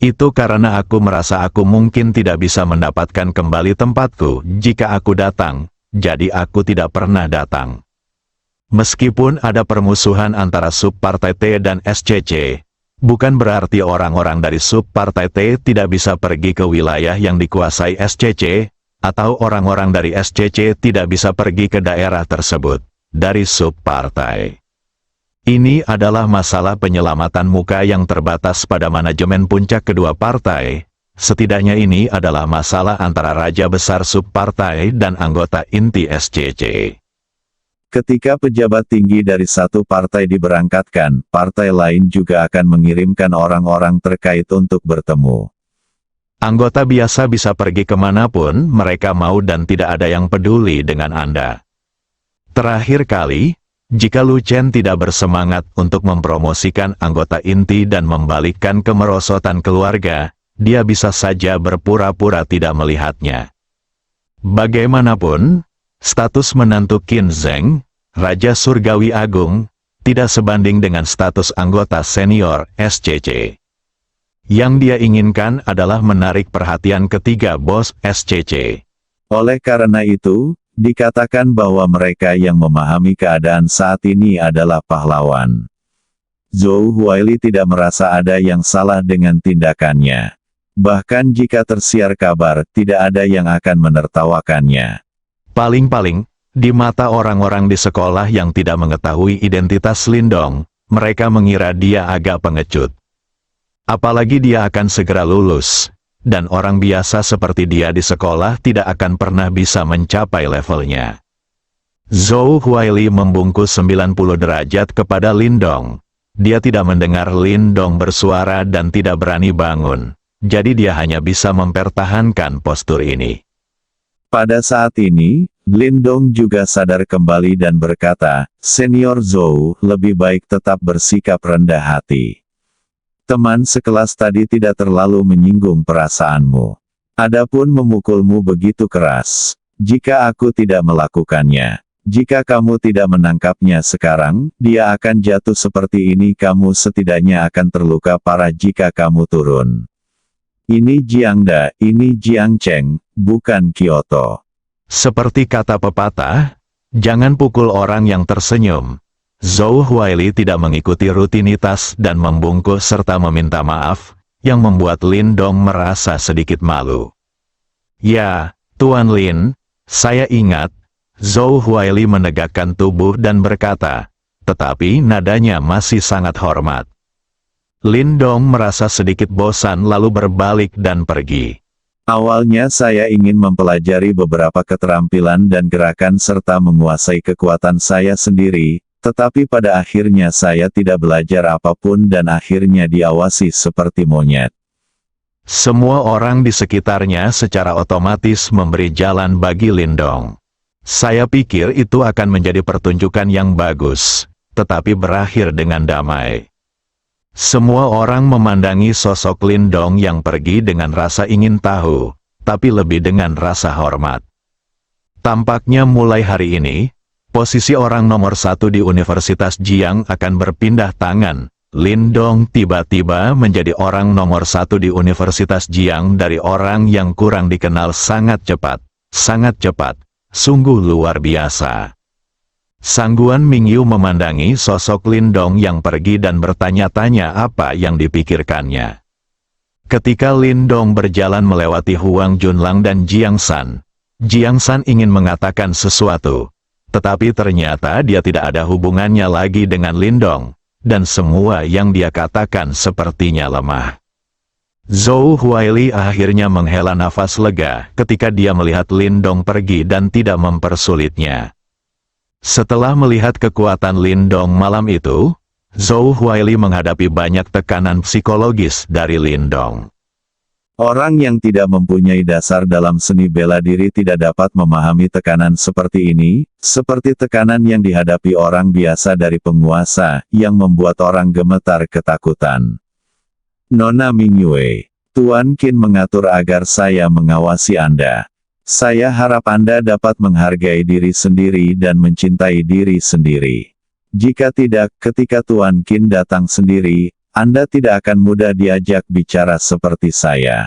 Speaker 3: Itu karena aku merasa aku mungkin tidak bisa mendapatkan kembali tempatku jika aku datang, jadi aku tidak pernah datang. Meskipun ada permusuhan antara subpartai T dan SCC, bukan berarti orang-orang dari subpartai T tidak bisa pergi ke wilayah yang dikuasai SCC, atau orang-orang dari SCC tidak bisa pergi ke daerah tersebut, dari subpartai. Ini adalah masalah penyelamatan muka yang terbatas pada manajemen puncak kedua partai. Setidaknya ini adalah masalah antara raja besar subpartai dan anggota inti SCC.
Speaker 2: Ketika pejabat tinggi dari satu partai diberangkatkan, partai lain juga akan mengirimkan orang-orang terkait untuk bertemu.
Speaker 3: Anggota biasa bisa pergi kemanapun mereka mau dan tidak ada yang peduli dengan Anda. Terakhir kali, jika Lu Chen tidak bersemangat untuk mempromosikan anggota inti dan membalikkan kemerosotan keluarga, dia bisa saja berpura-pura tidak melihatnya. Bagaimanapun, status menantu Qin Zheng, Raja Surgawi Agung, tidak sebanding dengan status anggota senior SCC. Yang dia inginkan adalah menarik perhatian ketiga bos SCC.
Speaker 2: Oleh karena itu, dikatakan bahwa mereka yang memahami keadaan saat ini adalah pahlawan. Zhou Huaili tidak merasa ada yang salah dengan tindakannya. Bahkan jika tersiar kabar, tidak ada yang akan menertawakannya.
Speaker 3: Paling-paling, di mata orang-orang di sekolah yang tidak mengetahui identitas Lindong, mereka mengira dia agak pengecut. Apalagi dia akan segera lulus. Dan orang biasa seperti dia di sekolah tidak akan pernah bisa mencapai levelnya. Zhou Huaili membungkus 90 derajat kepada Lindong. Dia tidak mendengar Lindong bersuara dan tidak berani bangun. Jadi dia hanya bisa mempertahankan postur ini.
Speaker 2: Pada saat ini, Lindong juga sadar kembali dan berkata, "Senior Zhou, lebih baik tetap bersikap rendah hati. Teman sekelas tadi tidak terlalu menyinggung perasaanmu. Adapun memukulmu begitu keras. Jika aku tidak melakukannya, jika kamu tidak menangkapnya sekarang, dia akan jatuh seperti ini. Kamu setidaknya akan terluka parah jika kamu turun. Ini Jiangda, ini Jiangcheng, bukan Kyoto."
Speaker 3: Seperti kata pepatah, jangan pukul orang yang tersenyum. Zhou Huaili tidak mengikuti rutinitas dan membungkus serta meminta maaf, yang membuat Lindong merasa sedikit malu. "Ya, Tuan Lin, saya ingat." Zhou Huaili menegakkan tubuh dan berkata, tetapi nadanya masih sangat hormat. Lindong merasa sedikit bosan lalu berbalik dan pergi.
Speaker 2: "Awalnya saya ingin mempelajari beberapa keterampilan dan gerakan serta menguasai kekuatan saya sendiri. Tetapi pada akhirnya saya tidak belajar apapun dan akhirnya diawasi seperti monyet."
Speaker 3: Semua orang di sekitarnya secara otomatis memberi jalan bagi Lindong. Saya pikir itu akan menjadi pertunjukan yang bagus, tetapi berakhir dengan damai. Semua orang memandangi sosok Lindong yang pergi dengan rasa ingin tahu, tapi lebih dengan rasa hormat. Tampaknya mulai hari ini, posisi orang nomor 1 di Universitas Jiang akan berpindah tangan. Lindong tiba-tiba menjadi orang nomor 1 di Universitas Jiang dari orang yang kurang dikenal sangat cepat, sungguh luar biasa. Sangguan Mingyu memandangi sosok Lindong yang pergi dan bertanya-tanya apa yang dipikirkannya. Ketika Lindong berjalan melewati Huang Junlang dan Jiang San ingin mengatakan sesuatu. Tetapi ternyata dia tidak ada hubungannya lagi dengan Lindong, dan semua yang dia katakan sepertinya lemah. Zhou Huaili akhirnya menghela nafas lega ketika dia melihat Lindong pergi dan tidak mempersulitnya. Setelah melihat kekuatan Lindong malam itu, Zhou Huaili menghadapi banyak tekanan psikologis dari Lindong.
Speaker 2: Orang yang tidak mempunyai dasar dalam seni bela diri tidak dapat memahami tekanan seperti ini, seperti tekanan yang dihadapi orang biasa dari penguasa, yang membuat orang gemetar ketakutan. Nona Mingyue, Tuan Qin mengatur agar saya mengawasi Anda. Saya harap Anda dapat menghargai diri sendiri dan mencintai diri sendiri. Jika tidak, ketika Tuan Qin datang sendiri, Anda tidak akan mudah diajak bicara seperti saya.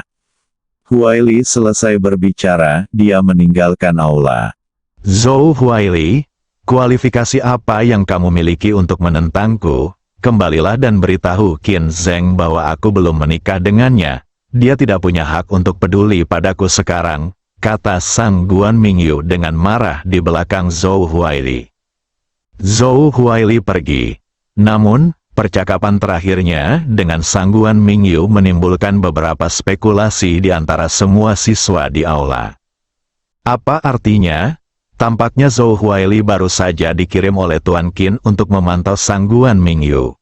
Speaker 2: Huaili selesai berbicara, dia meninggalkan aula.
Speaker 3: Zhou Huaili, kualifikasi apa yang kamu miliki untuk menentangku? Kembalilah dan beritahu Qin Zheng bahwa aku belum menikah dengannya. Dia tidak punya hak untuk peduli padaku sekarang, kata Sang Guan Mingyu dengan marah di belakang Zhou Huaili. Zhou Huaili pergi. Namun, percakapan terakhirnya dengan Sang Guan Mingyu menimbulkan beberapa spekulasi di antara semua siswa di aula. Apa artinya? Tampaknya Zhou Huaili baru saja dikirim oleh Tuan Qin untuk memantau Sang Guan Mingyu.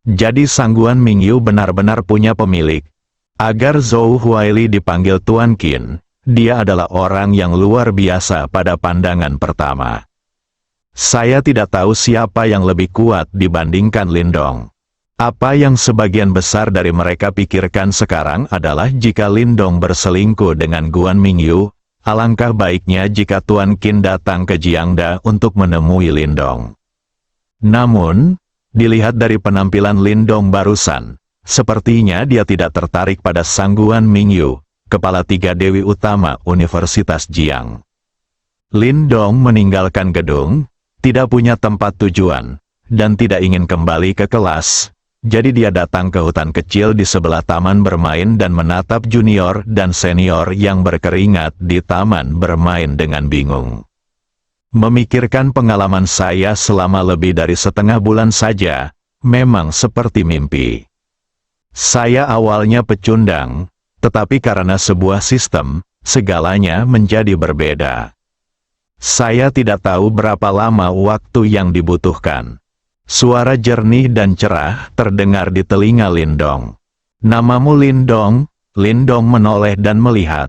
Speaker 3: Jadi Sang Guan Mingyu benar-benar punya pemilik. Agar Zhou Huaili dipanggil Tuan Qin, dia adalah orang yang luar biasa pada pandangan pertama. Saya tidak tahu siapa yang lebih kuat dibandingkan Lindong. Apa yang sebagian besar dari mereka pikirkan sekarang adalah jika Lindong berselingkuh dengan Guan Mingyu, alangkah baiknya jika Tuan Qin datang ke Jiangda untuk menemui Lindong. Namun, dilihat dari penampilan Lindong barusan, sepertinya dia tidak tertarik pada Sang Guan Mingyu, kepala 3 dewi utama Universitas Jiang. Lindong meninggalkan gedung, tidak punya tempat tujuan, dan tidak ingin kembali ke kelas, jadi dia datang ke hutan kecil di sebelah taman bermain dan menatap junior dan senior yang berkeringat di taman bermain dengan bingung. Memikirkan pengalaman saya selama lebih dari setengah bulan saja, memang seperti mimpi. Saya awalnya pecundang, tetapi karena sebuah sistem, segalanya menjadi berbeda. Saya tidak tahu berapa lama waktu yang dibutuhkan. Suara jernih dan cerah terdengar di telinga Lindong. Namamu Lindong? Lindong menoleh dan melihat.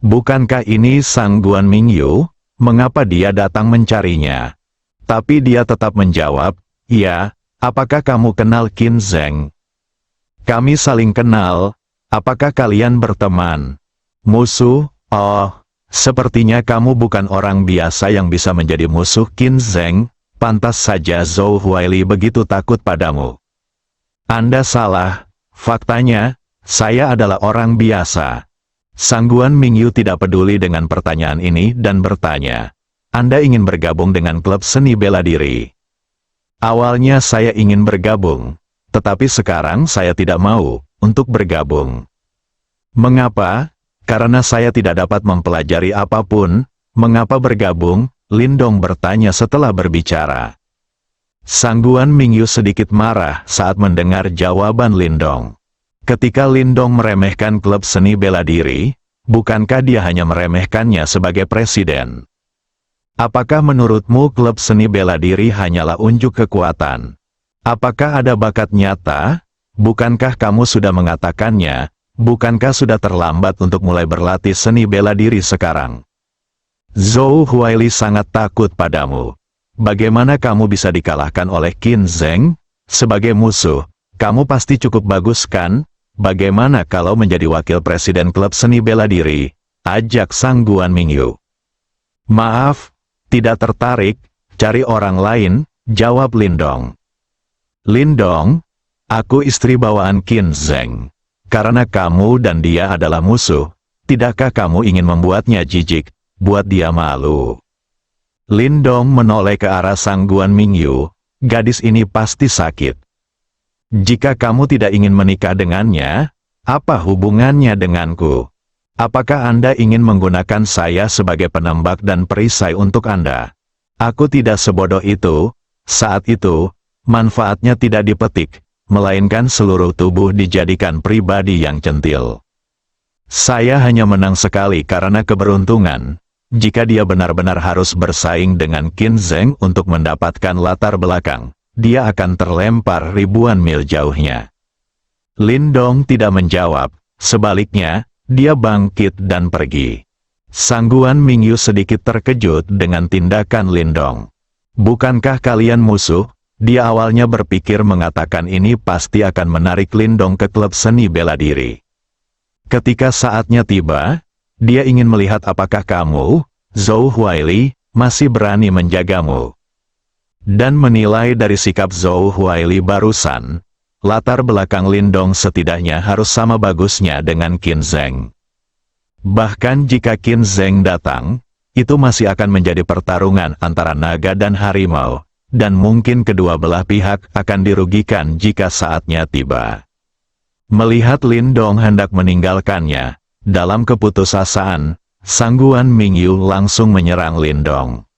Speaker 3: Bukankah ini Sang Guan Mingyu? Mengapa dia datang mencarinya? Tapi dia tetap menjawab, ya, apakah kamu kenal Qin Zheng? Kami saling kenal. Apakah kalian berteman? Musuh? Oh. Sepertinya kamu bukan orang biasa yang bisa menjadi musuh Qin Zheng, pantas saja Zhou Huaili begitu takut padamu. Anda salah, faktanya, saya adalah orang biasa. Sang Guan Mingyu tidak peduli dengan pertanyaan ini dan bertanya, Anda ingin bergabung dengan klub seni bela diri? Awalnya saya ingin bergabung, tetapi sekarang saya tidak mau untuk bergabung. Mengapa? Karena saya tidak dapat mempelajari apapun. Mengapa bergabung? Lindong bertanya setelah berbicara. Sang Guan Mingyu sedikit marah saat mendengar jawaban Lindong. Ketika Lindong meremehkan klub seni bela diri, bukankah dia hanya meremehkannya sebagai presiden? Apakah menurutmu klub seni bela diri hanyalah unjuk kekuatan? Apakah ada bakat nyata? Bukankah kamu sudah mengatakannya? Bukankah sudah terlambat untuk mulai berlatih seni bela diri sekarang? Zhou Huaili sangat takut padamu. Bagaimana kamu bisa dikalahkan oleh Qin Zheng? Sebagai musuh, kamu pasti cukup bagus kan? Bagaimana kalau menjadi wakil presiden klub seni bela diri? Ajak Sang Guan Mingyu. Maaf, tidak tertarik, cari orang lain, jawab Lindong. Lindong, aku istri bawaan Qin Zheng. Karena kamu dan dia adalah musuh, tidakkah kamu ingin membuatnya jijik, buat dia malu? Lindong menoleh ke arah Sang Guan Mingyu, gadis ini pasti sakit. Jika kamu tidak ingin menikah dengannya, apa hubungannya denganku? Apakah Anda ingin menggunakan saya sebagai penembak dan perisai untuk Anda? Aku tidak sebodoh itu. Saat itu, manfaatnya tidak dipetik, melainkan seluruh tubuh dijadikan pribadi yang centil. Saya hanya menang sekali karena keberuntungan. Jika dia benar-benar harus bersaing dengan Qin Zheng untuk mendapatkan latar belakang, dia akan terlempar ribuan mil jauhnya. Lindong tidak menjawab, Sebaliknya, dia bangkit dan pergi. Sangguan Mingyu sedikit terkejut dengan tindakan Lindong. Bukankah kalian musuh? Dia awalnya berpikir mengatakan ini pasti akan menarik Lindong ke klub seni bela diri. Ketika saatnya tiba, dia ingin melihat apakah kamu, Zhou Huaili, masih berani menjagamu. Dan menilai dari sikap Zhou Huaili barusan, latar belakang Lindong setidaknya harus sama bagusnya dengan Qin Zheng. Bahkan jika Qin Zheng datang, itu masih akan menjadi pertarungan antara naga dan harimau, dan mungkin kedua belah pihak akan dirugikan jika saatnya tiba. Melihat Lindong hendak meninggalkannya, dalam keputusasaan, Sangguan Mingyu langsung menyerang Lindong.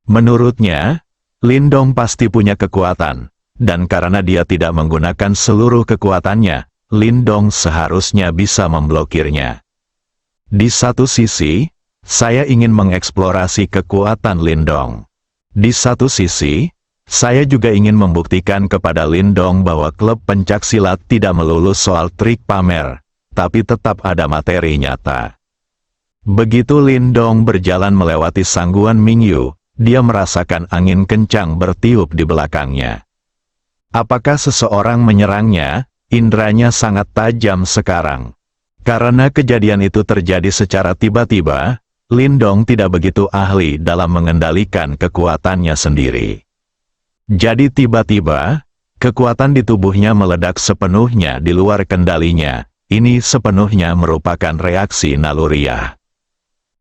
Speaker 3: Menurutnya, Lindong pasti punya kekuatan, dan karena dia tidak menggunakan seluruh kekuatannya, Lindong seharusnya bisa memblokirnya. Di satu sisi, saya ingin mengeksplorasi kekuatan Lindong. Di satu sisi, saya juga ingin membuktikan kepada Lindong bahwa klub pencaksilat tidak melulu soal trik pamer, tapi tetap ada materi nyata. Begitu Lindong berjalan melewati Sangguan Mingyu, dia merasakan angin kencang bertiup di belakangnya. Apakah seseorang menyerangnya? Indranya sangat tajam sekarang. Karena kejadian itu terjadi secara tiba-tiba, Lindong tidak begitu ahli dalam mengendalikan kekuatannya sendiri. Jadi tiba-tiba, kekuatan di tubuhnya meledak sepenuhnya di luar kendalinya. Ini sepenuhnya merupakan reaksi naluriah.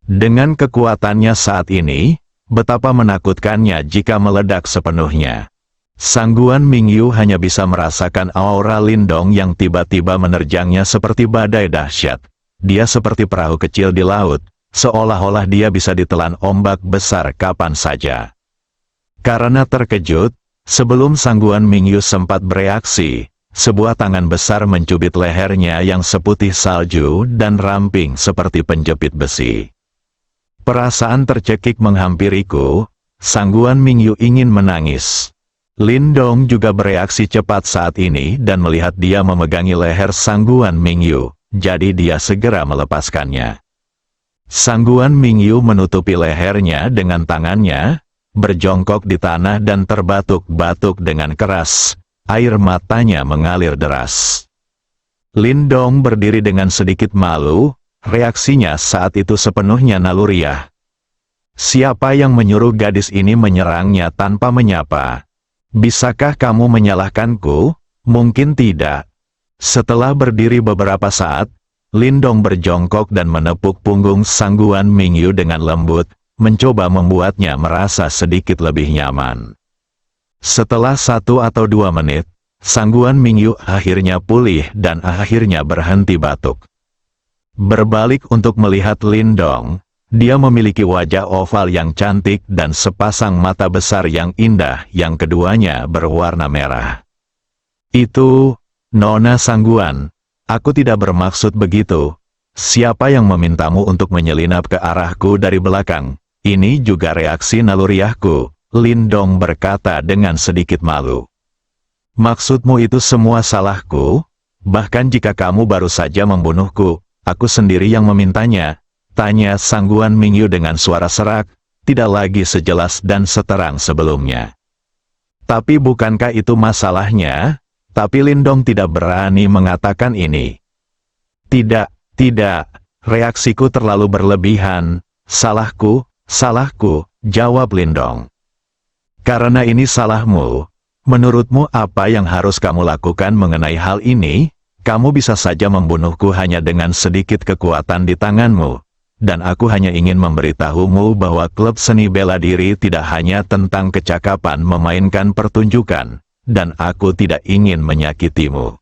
Speaker 3: Dengan kekuatannya saat ini, betapa menakutkannya jika meledak sepenuhnya. Sangguan Mingyu hanya bisa merasakan aura Lindong yang tiba-tiba menerjangnya seperti badai dahsyat. Dia seperti perahu kecil di laut, seolah-olah dia bisa ditelan ombak besar kapan saja. Karena terkejut, sebelum Sangguan Mingyu sempat bereaksi, sebuah tangan besar mencubit lehernya yang seputih salju dan ramping seperti penjepit besi. Perasaan tercekik menghampiriku, Sangguan Mingyu ingin menangis. Lindong juga bereaksi cepat saat ini dan melihat dia memegangi leher Sangguan Mingyu, jadi dia segera melepaskannya. Sangguan Mingyu menutupi lehernya dengan tangannya, berjongkok di tanah dan terbatuk-batuk dengan keras, air matanya mengalir deras. Lindong berdiri dengan sedikit malu, reaksinya saat itu sepenuhnya naluriah. Siapa yang menyuruh gadis ini menyerangnya tanpa menyapa? Bisakah kamu menyalahkanku? Mungkin tidak. Setelah berdiri beberapa saat, Lindong berjongkok dan menepuk punggung Sangguan Mingyu dengan lembut, mencoba membuatnya merasa sedikit lebih nyaman. Setelah 1 atau 2 menit, Sangguan Mingyu akhirnya pulih dan akhirnya berhenti batuk. Berbalik untuk melihat Lindong, dia memiliki wajah oval yang cantik dan sepasang mata besar yang indah yang keduanya berwarna merah. Itu, Nona Sangguan, aku tidak bermaksud begitu. Siapa yang memintamu untuk menyelinap ke arahku dari belakang? Ini juga reaksi naluriahku, Lindong berkata dengan sedikit malu. Maksudmu itu semua salahku? Bahkan jika kamu baru saja membunuhku, aku sendiri yang memintanya. Tanya Sangguan Mingyu dengan suara serak, tidak lagi sejelas dan seterang sebelumnya. Tapi bukankah itu masalahnya? Tapi Lindong tidak berani mengatakan ini. Tidak, reaksiku terlalu berlebihan. Salahku, jawab Lindong. Karena ini salahmu, menurutmu apa yang harus kamu lakukan mengenai hal ini? Kamu bisa saja membunuhku hanya dengan sedikit kekuatan di tanganmu. Dan aku hanya ingin memberitahumu bahwa klub seni bela diri tidak hanya tentang kecakapan memainkan pertunjukan, dan aku tidak ingin menyakitimu.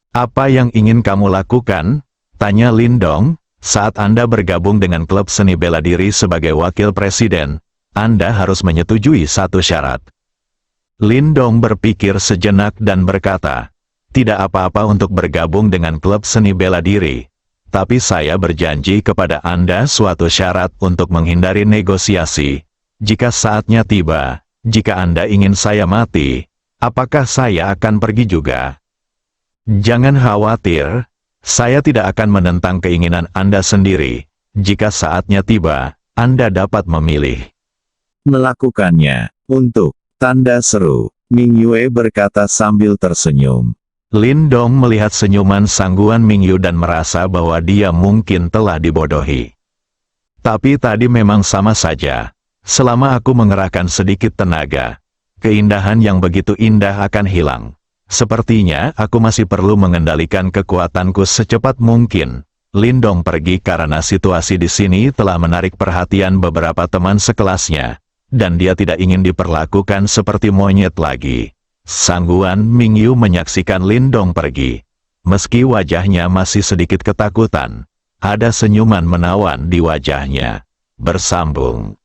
Speaker 3: Apa yang ingin kamu lakukan? Tanya Lindong. Saat Anda bergabung dengan klub seni bela diri sebagai wakil presiden, Anda harus menyetujui satu syarat. Lindong berpikir sejenak dan berkata, tidak apa-apa untuk bergabung dengan klub seni bela diri. Tapi saya berjanji kepada Anda suatu syarat untuk menghindari negosiasi. Jika saatnya tiba, jika Anda ingin saya mati, apakah saya akan pergi juga? Jangan khawatir, Saya tidak akan menentang keinginan Anda sendiri. Jika saatnya tiba, Anda dapat memilih.
Speaker 2: Melakukannya. Untuk. Tanda seru. Ming Yue berkata sambil tersenyum.
Speaker 3: Lin Dong melihat senyuman sangguan Ming Yu dan merasa bahwa dia mungkin telah dibodohi. Tapi tadi memang sama saja. Selama aku mengerahkan sedikit tenaga, keindahan yang begitu indah akan hilang. Sepertinya aku masih perlu mengendalikan kekuatanku secepat mungkin. Lin Dong pergi karena situasi di sini telah menarik perhatian beberapa teman sekelasnya, dan dia tidak ingin diperlakukan seperti monyet lagi. Sangguan Ming Yu menyaksikan Lin Dong pergi. Meski wajahnya masih sedikit ketakutan, ada senyuman menawan di wajahnya. Bersambung.